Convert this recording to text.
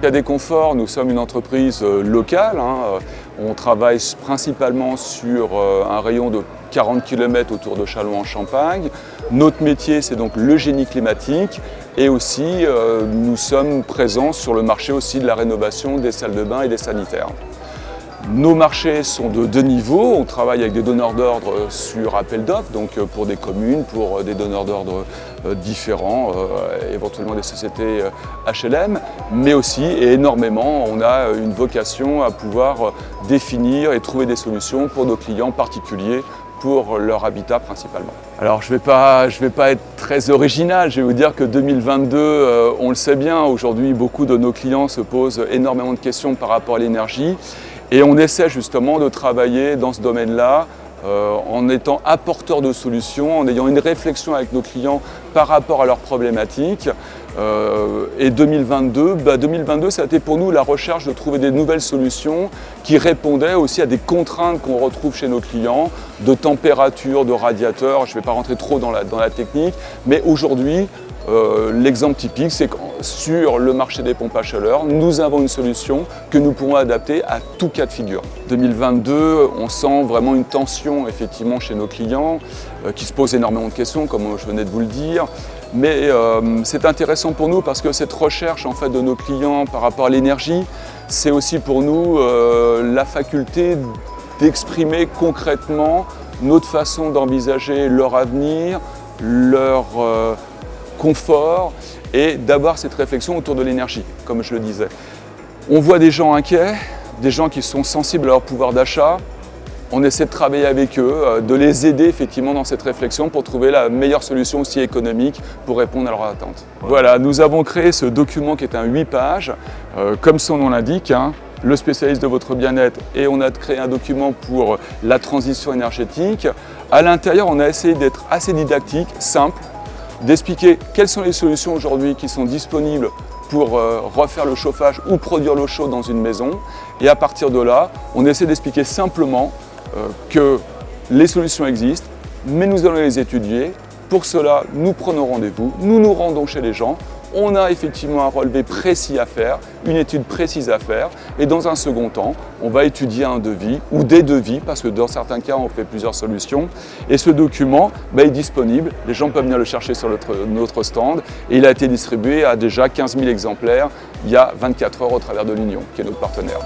KD Confort, nous sommes une entreprise locale. On travaille principalement sur un rayon de 40 km autour de Châlons-en-Champagne. Notre métier, c'est donc le génie climatique et aussi nous sommes présents sur le marché aussi de la rénovation des salles de bain et des sanitaires. Nos marchés sont de deux niveaux. On travaille avec des donneurs d'ordre sur appel d'offres, donc pour des communes, pour des donneurs d'ordre différents, éventuellement des sociétés HLM, mais aussi, et énormément, on a une vocation à pouvoir définir et trouver des solutions pour nos clients particuliers, pour leur habitat principalement. Alors je vais pas être très original, je vais vous dire que 2022, on le sait bien, aujourd'hui beaucoup de nos clients se posent énormément de questions par rapport à l'énergie. Et on essaie justement de travailler dans ce domaine-là en étant apporteur de solutions, en ayant une réflexion avec nos clients par rapport à leurs problématiques. Et 2022, ça a été pour nous la recherche de trouver des nouvelles solutions qui répondaient aussi à des contraintes qu'on retrouve chez nos clients, de température, de radiateur. Je ne vais pas rentrer trop dans la technique, mais aujourd'hui, l'exemple typique, c'est que sur le marché des pompes à chaleur, nous avons une solution que nous pourrons adapter à tout cas de figure. 2022, on sent vraiment une tension effectivement chez nos clients qui se posent énormément de questions, comme je venais de vous le dire. Mais c'est intéressant pour nous parce que cette recherche en fait, de nos clients par rapport à l'énergie, c'est aussi pour nous la faculté d'exprimer concrètement notre façon d'envisager leur avenir, leur confort et d'avoir cette réflexion autour de l'énergie, comme je le disais. On voit des gens inquiets, des gens qui sont sensibles à leur pouvoir d'achat. On essaie de travailler avec eux, de les aider effectivement dans cette réflexion pour trouver la meilleure solution aussi économique pour répondre à leurs attentes. Voilà, nous avons créé ce document qui est un 8 pages, comme son nom l'indique, le spécialiste de votre bien-être, et on a créé un document pour la transition énergétique. À l'intérieur, on a essayé d'être assez didactique, simple, d'expliquer quelles sont les solutions aujourd'hui qui sont disponibles pour refaire le chauffage ou produire l'eau chaude dans une maison. Et à partir de là, on essaie d'expliquer simplement que les solutions existent, mais nous allons les étudier. Pour cela, nous prenons rendez-vous, nous nous rendons chez les gens. On a effectivement un relevé précis à faire, une étude précise à faire, et dans un second temps, on va étudier un devis ou des devis, parce que dans certains cas, on fait plusieurs solutions. Et ce document est disponible, les gens peuvent venir le chercher sur notre stand, et il a été distribué à déjà 15 000 exemplaires il y a 24 heures au travers de l'Union, qui est notre partenaire.